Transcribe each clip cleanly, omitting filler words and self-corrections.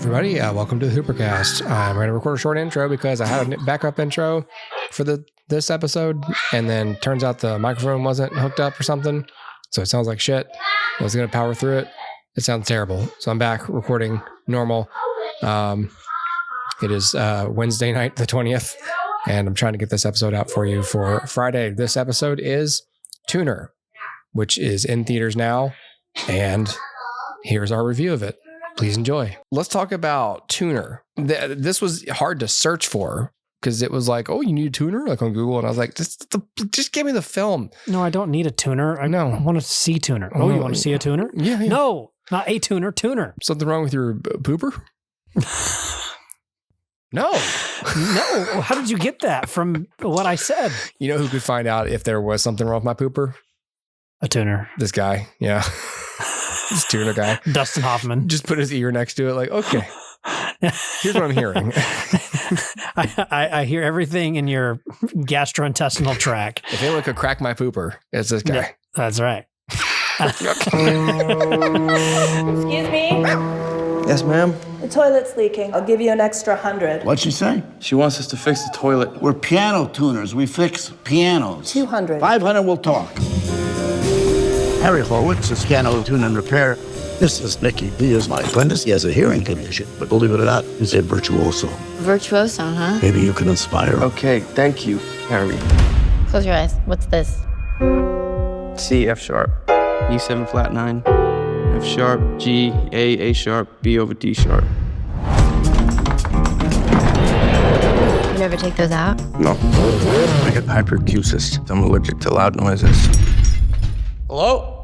everybody. Welcome to the Hoopercast. I'm going to record a short intro because I had a backup intro for this episode, and then turns out the microphone wasn't hooked up or something, so it sounds like shit. I was going to power through it. It sounds terrible. So I'm back recording normal. It is Wednesday night, the 20th, and I'm trying to get this episode out for you for Friday. This episode is Tuner, which is in theaters now, and here's our review of it. Please enjoy. Let's talk about Tuner. This was hard to search for because it was like, oh, you need a tuner? Like on Google. And I was like, just give me the film. No, I don't need a tuner. I want to see Tuner. Oh, you want to see a tuner? Yeah. No, not a tuner. Something wrong with your pooper? No. How did you get that from what I said? You know who could find out if there was something wrong with my pooper? A tuner. This guy. Yeah. This tuner guy. Dustin Hoffman. Just put his ear next to it like, okay, here's what I'm hearing. I hear everything in your gastrointestinal tract. If anyone could crack my pooper, it's this guy. Yeah, that's right. Excuse me? Yes, ma'am? The toilet's leaking. I'll give you an extra 100. What'd she say? She wants us to fix the toilet. We're piano tuners. We fix pianos. 200. 500, we'll talk. Harry Horowitz is piano tune and repair. This is Nicky. He is my apprentice. He has a hearing condition, but believe it or not, he's a virtuoso. Virtuoso, huh? Maybe you can inspire him. Okay, thank you, Harry. Close your eyes. What's this? C, F sharp. E7 flat 9. F sharp, G, A sharp, B over D sharp. You never take those out? No. I get hyperacusis. I'm allergic to loud noises. Hello?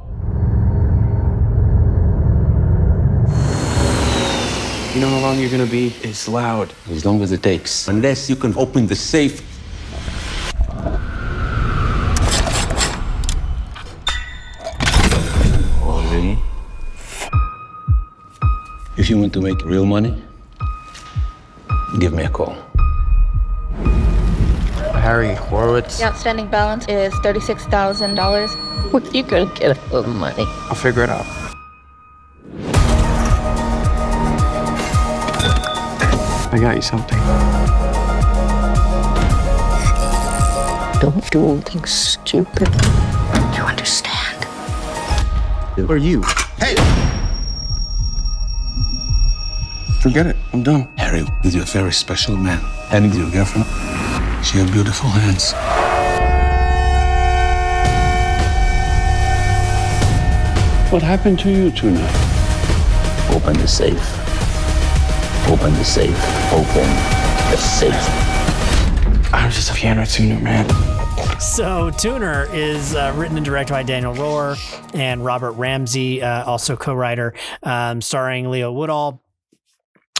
You know how long you're gonna be? It's loud. As long as it takes. Unless you can open the safe. Already. If you want to make real money, give me a call. Harry Horowitz. The outstanding balance is $36,000. Where are you gonna get all the money? I'll figure it out. I got you something. Don't do anything stupid. You understand? Who are you? Hey! Forget it. I'm done. Harry, you're a very special man. And your girlfriend, she has beautiful hands. What happened to you tonight? Open the safe. Open the safe. Open the safe. I'm just a piano tuner, man. So Tuner is written and directed by Daniel Rohr and Robert Ramsey, also co-writer, starring Leo Woodall,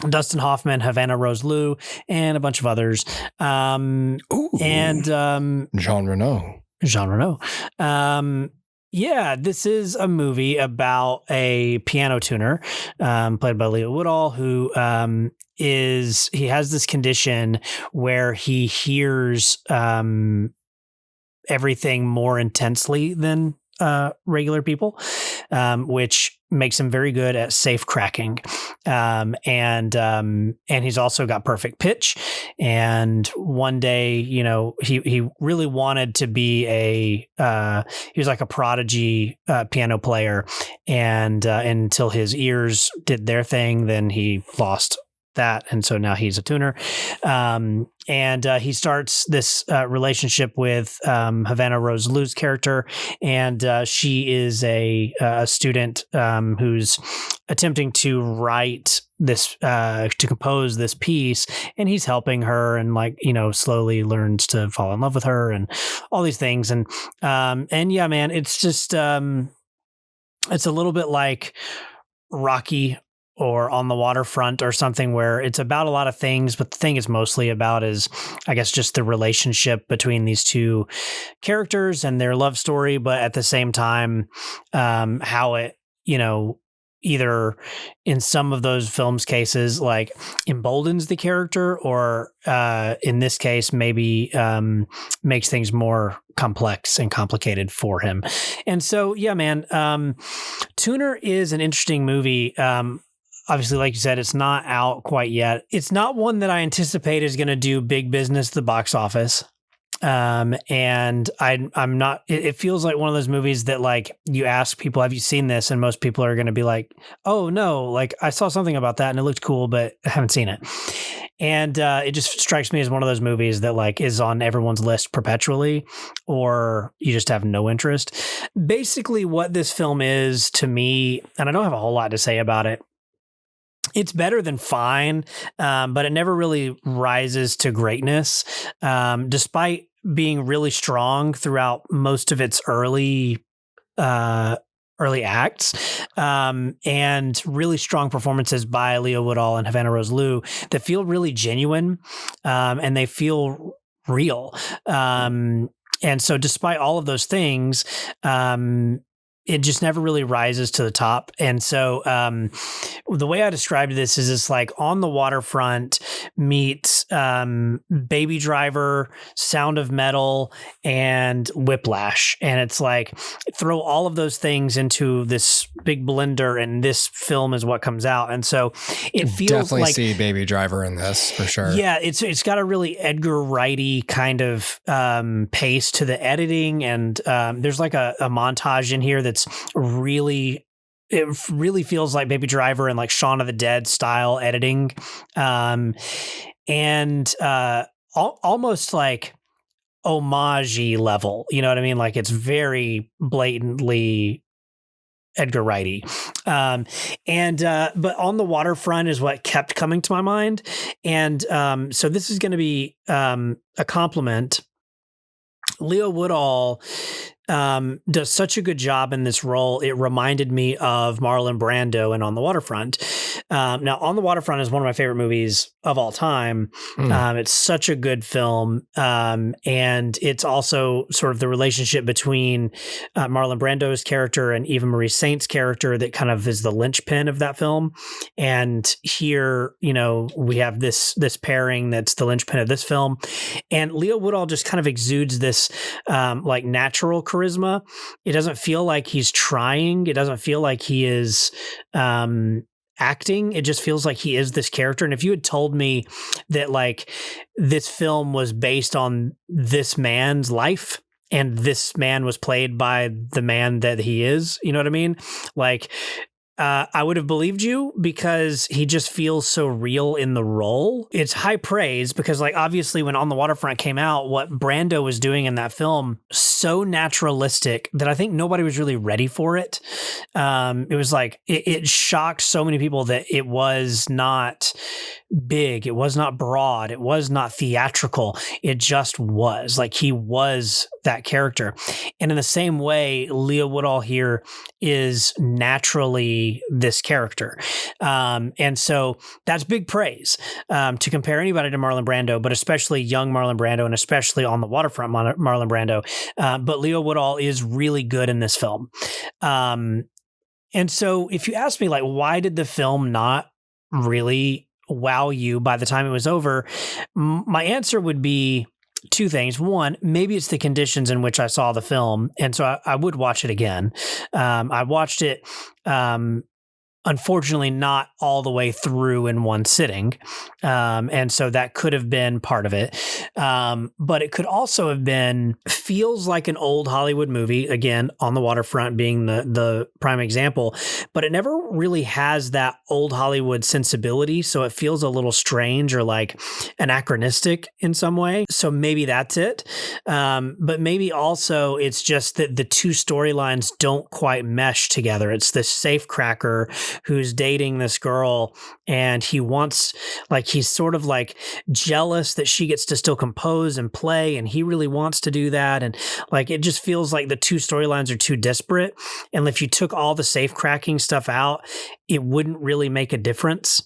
Dustin Hoffman, Havana Rose Liu, and a bunch of others. Jean Reno. Yeah, this is a movie about a piano tuner played by Leo Woodall, who he has this condition where he hears everything more intensely than regular people, which makes him very good at safe cracking. And he's also got perfect pitch. And one day, he really wanted to be he was like a prodigy piano player. And until his ears did their thing, then he lost that, and so now he's a tuner, and he starts this relationship with Havana Rose Liu's character, and she is a student who's attempting to write this to compose this piece, and he's helping her, and slowly learns to fall in love with her, and all these things, and yeah, man, it's just it's a little bit like Rocky or On the Waterfront or something, where it's about a lot of things, but the thing it's mostly about is, I guess, just the relationship between these two characters and their love story, but at the same time, how it, either in some of those films cases, like emboldens the character, or in this case, maybe makes things more complex and complicated for him. And so, yeah, man, Tuner is an interesting movie. obviously, like you said, it's not out quite yet. It's not one that I anticipate is going to do big business at the box office. And I'm not, it feels like one of those movies that like you ask people, have you seen this? And most people are going to be like, oh no, like I saw something about that and it looked cool, but I haven't seen it. And it just strikes me as one of those movies that like is on everyone's list perpetually, or you just have no interest. Basically what this film is to me, and I don't have a whole lot to say about it, it's better than fine, but it never really rises to greatness, despite being really strong throughout most of its early acts, and really strong performances by Leo Woodall and Havana Rose Liu that feel really genuine, and they feel real. And so despite all of those things, it just never really rises to the top. And so the way I described this is it's like On the Waterfront meets Baby Driver, Sound of Metal, and Whiplash. And it's like throw all of those things into this big blender and this film is what comes out. And so it feels definitely like see Baby Driver in this for sure. Yeah, it's got a really Edgar Wright-y kind of pace to the editing. And there's like a montage in here that's really feels like Baby Driver and like Shaun of the Dead style editing, and almost like homage-y level. You know what I mean? Like it's very blatantly Edgar Wright-y. But On the Waterfront is what kept coming to my mind, and so this is going to be a compliment. Leo Woodall does such a good job in this role. It reminded me of Marlon Brando in On the Waterfront. Now, On the Waterfront is one of my favorite movies of all time. It's such a good film. And it's also sort of the relationship between Marlon Brando's character and Eva Marie Saint's character that kind of is the linchpin of that film. And here, you know, we have this pairing that's the linchpin of this film. And Leo Woodall just kind of exudes this like natural charisma. It doesn't feel like he's trying. It doesn't feel like he is acting. It just feels like he is this character. And if you had told me that like this film was based on this man's life and this man was played by the man that he is, you know what I mean? Like, I would have believed you because he just feels so real in the role. It's high praise because, like, obviously when On the Waterfront came out, what Brando was doing in that film, so naturalistic that I think nobody was really ready for it. It was like, it shocked so many people that it was not big. It was not broad. It was not theatrical. It just was. Like, he was that character. And in the same way, Leo Woodall here is naturally this character. And so that's big praise to compare anybody to Marlon Brando, but especially young Marlon Brando and especially On the Waterfront Marlon Brando. But Leo Woodall is really good in this film. And so if you ask me, like, why did the film not really wow you by the time it was over? My answer would be two things. One, maybe it's the conditions in which I saw the film. And so I would watch it again. I watched it, unfortunately, not all the way through in one sitting. And so that could have been part of it. But it could also have been, feels like an old Hollywood movie, again, On the Waterfront being the prime example, but it never really has that old Hollywood sensibility. So it feels a little strange or like anachronistic in some way. So maybe that's it. But maybe also it's just that the two storylines don't quite mesh together. It's this safecracker who's dating this girl and he wants, like, he's sort of like jealous that she gets to still compose and play, and he really wants to do that. And like, it just feels like the two storylines are too disparate. And if you took all the safe cracking stuff out, it wouldn't really make a difference.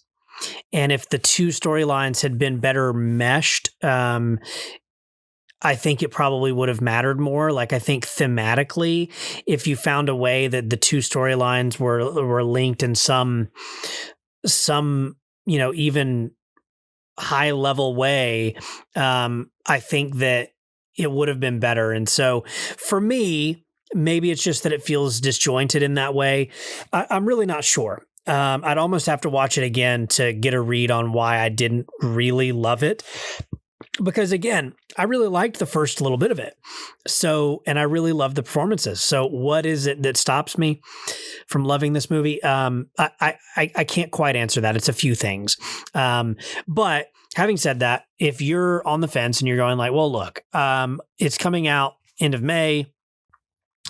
And if the two storylines had been better meshed, I think it probably would have mattered more. Like, I think thematically, if you found a way that the two storylines were linked in some, you know, even high level way, I think that it would have been better. And so for me, maybe it's just that it feels disjointed in that way. I'm really not sure. I'd almost have to watch it again to get a read on why I didn't really love it. Because again, I really liked the first little bit of it. So, and I really loved the performances. So what is it that stops me from loving this movie? I can't quite answer that. It's a few things. But having said that, if you're on the fence and you're going like, well, look, it's coming out end of May.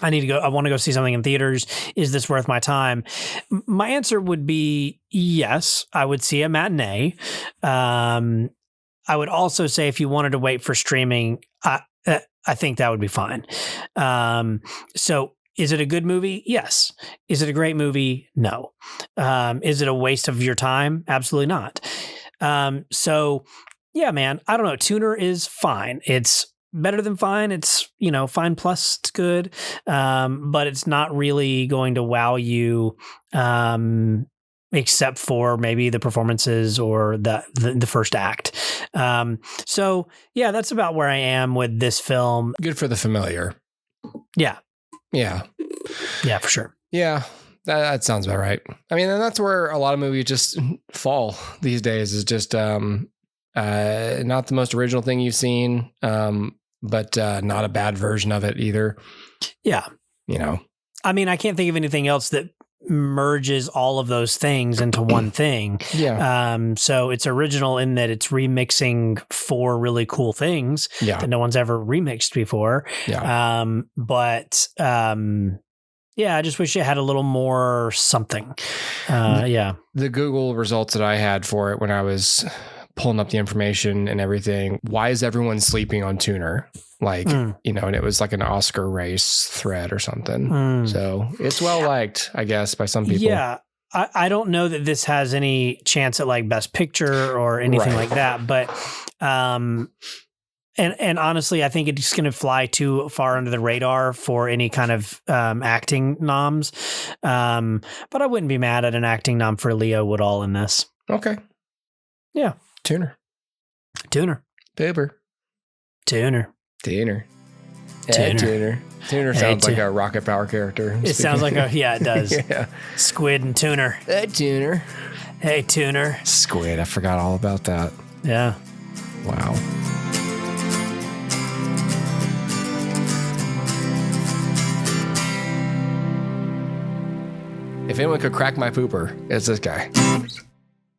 I want to go see something in theaters. Is this worth my time? My answer would be yes. I would see a matinee. I would also say if you wanted to wait for streaming, I think that would be fine. So is it a good movie? Yes. Is it a great movie? No. Is it a waste of your time? Absolutely not. So yeah, man, I don't know. Tuner is fine. It's better than fine. It's, fine plus it's good. But it's not really going to wow you, except for maybe the performances or the first act. So yeah, that's about where I am with this film. Good for the familiar. Yeah. Yeah. Yeah, for sure. Yeah. That sounds about right. I mean, and that's where a lot of movies just fall these days, is just not the most original thing you've seen, but not a bad version of it either. Yeah. I mean, I can't think of anything else that merges all of those things into one thing. Yeah. So it's original in that it's remixing 4 really cool things that no one's ever remixed before. Yeah. Yeah, I just wish it had a little more something. Yeah. The Google results that I had for it when I was pulling up the information and everything, why is everyone sleeping on Tuner? Like, and it was like an Oscar race thread or something. So it's well liked, I guess, by some people. Yeah. I don't know that this has any chance at like Best Picture or anything like that, but, and honestly, I think it's going to fly too far under the radar for any kind of acting noms. But I wouldn't be mad at an acting nom for Leo Woodall in this. Okay. Yeah. Tuner. Boober. Tuner. Tuner sounds like a Rocket Power character. It sounds like it does. Yeah. Squid and Tuner. Hey, Tuner. Hey, Tuner. Squid. I forgot all about that. Yeah. Wow. If anyone could crack my pooper, it's this guy.